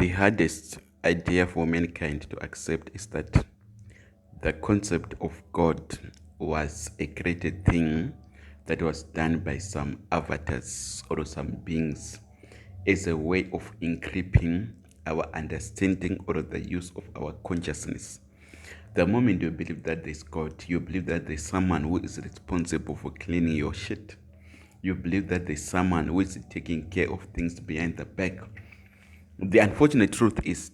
The hardest idea for mankind to accept is that the concept of God was a created thing that was done by some avatars or some beings as a way of encrypting our understanding or the use of our consciousness. The moment you believe that there's God, you believe that there's someone who is responsible for cleaning your shit. You believe that there's someone who is taking care of things behind the back. The unfortunate truth is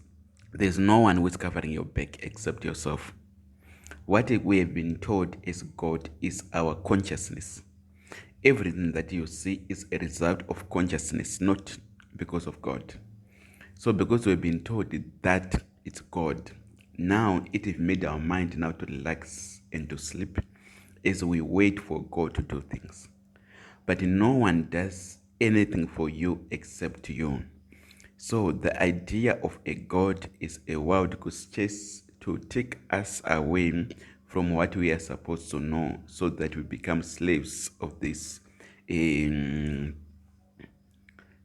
there's no one who is covering your back except yourself. What we have been told is God is our consciousness. Everything that you see is a result of consciousness, not because of God. So because we've been told that it's God, now it has made our mind now to relax and to sleep as we wait for God to do things. But no one does anything for you except you. So the idea of a God is a wild goose chase to take us away from what we are supposed to know so that we become slaves of this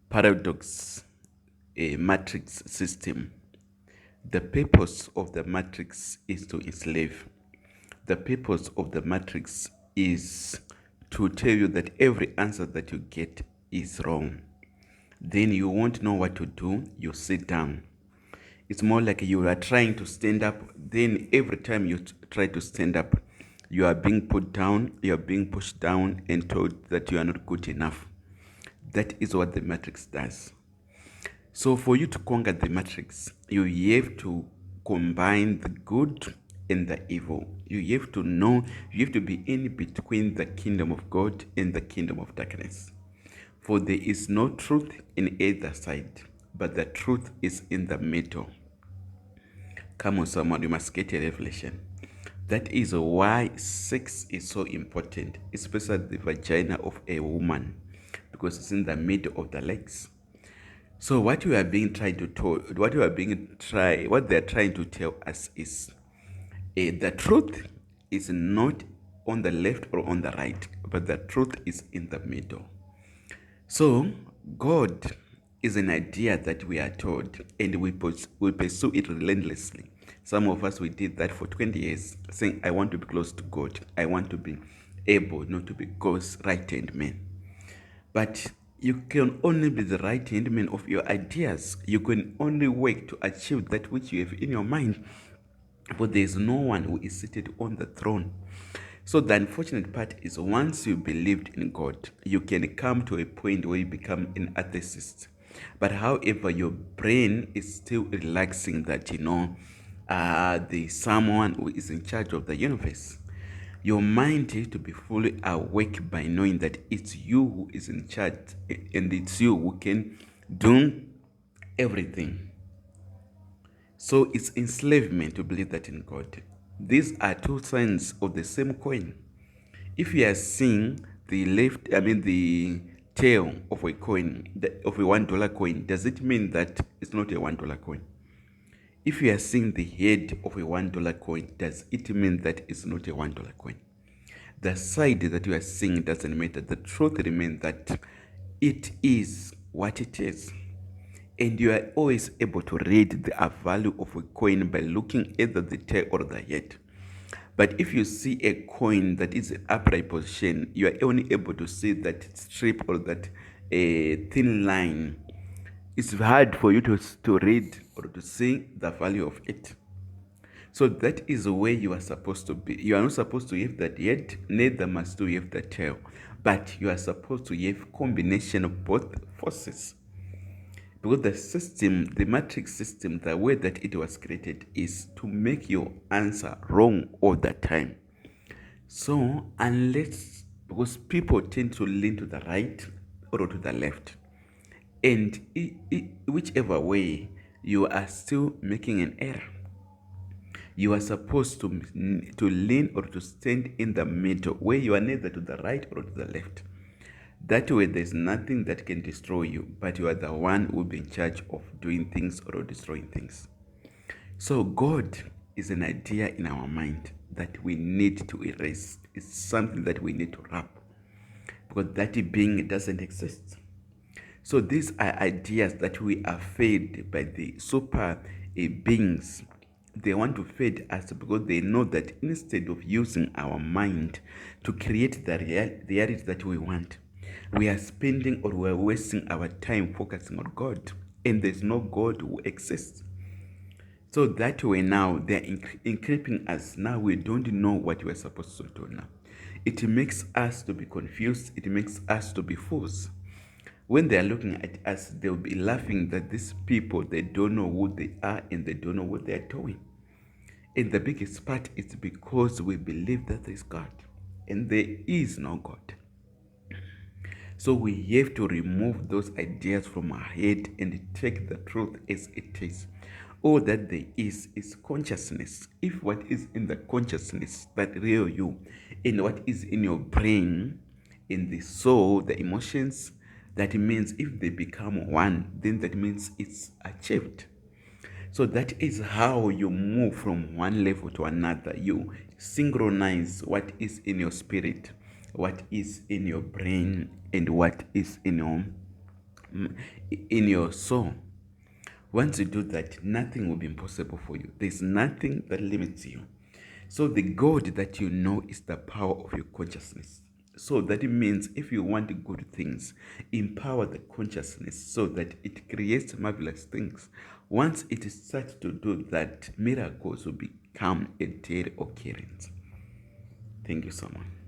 paradox, a matrix system. The purpose of the matrix is to enslave. The purpose of the matrix is to tell you that every answer that you get is wrong. Then you won't know what to do, you sit down. It's more like you are trying to stand up, then every time you try to stand up, you are being put down, you are being pushed down and told that you are not good enough. That is what the matrix does. So for you to conquer the matrix, you have to combine the good and the evil. You have to know, you have to be in between the kingdom of God and the kingdom of darkness. For there is no truth in either side, but the truth is in the middle. Come on, someone, you must get a revelation. That is why sex is so important, especially the vagina of a woman, because it's in the middle of the legs. So what we are being tried to told, what they're trying to tell us is the truth is not on the left or on the right, but the truth is in the middle. So God is an idea that we are told, and we pursue it relentlessly. Some of us, we did that for 20 years, saying, I want to be close to God. I want to be able not to be God's right-hand man. But you can only be the right-hand man of your ideas. You can only work to achieve that which you have in your mind. But there is no one who is seated on the throne. So the unfortunate part is once you believed in God, you can come to a point where you become an atheist. But however, your brain is still relaxing that, there's someone who is in charge of the universe. Your mind has to be fully awake by knowing that it's you who is in charge and it's you who can do everything. So it's enslavement to believe that in God. These are two sides of the same coin. If you are seeing the tail of a coin, of a $1 coin, does it mean that it's not a $1 coin? If you are seeing the head of a $1 coin, does it mean that it's not a $1 coin? The side that you are seeing doesn't matter. The truth remains that it is what it is. And you are always able to read the value of a coin by looking either the tail or the head. But if you see a coin that is in upright position, you are only able to see that strip or that thin line. It's hard for you to read or to see the value of it. So that is where you are supposed to be. You are not supposed to have that head, neither must you have the tail. But you are supposed to have combination of both forces. Because the system, the matrix system, the way that it was created is to make your answer wrong all the time. So because people tend to lean to the right or to the left, and whichever way, you are still making an error. You are supposed to lean or to stand in the middle, where you are neither to the right or to the left. That way, there's nothing that can destroy you, but you are the one who will be in charge of doing things or destroying things. So God is an idea in our mind that we need to erase. It's something that we need to wrap, because that being doesn't exist. So these are ideas that we are fed by the super beings. They want to feed us because they know that instead of using our mind to create the reality that we want, we are spending or we are wasting our time focusing on God. And there's no God who exists. So that way now they're encrypting us. Now we don't know what we're supposed to do now. It makes us to be confused. It makes us to be fools. When they are looking at us, they'll be laughing that these people, they don't know who they are and they don't know what they are doing. And the biggest part is because we believe that there is God. And there is no God. So we have to remove those ideas from our head and take the truth as it is. All that there is consciousness. If what is in the consciousness, that real you, and what is in your brain, in the soul, the emotions, that means if they become one, then that means it's achieved. So that is how you move from one level to another. You synchronize what is in your spirit, what is in your brain, and what is in your soul. Once you do that, nothing will be impossible for you. There's nothing that limits you. So the God that you know is the power of your consciousness. So that means if you want good things, empower the consciousness so that it creates marvelous things. Once it starts to do that, miracles will become a daily occurrence. Thank you so much.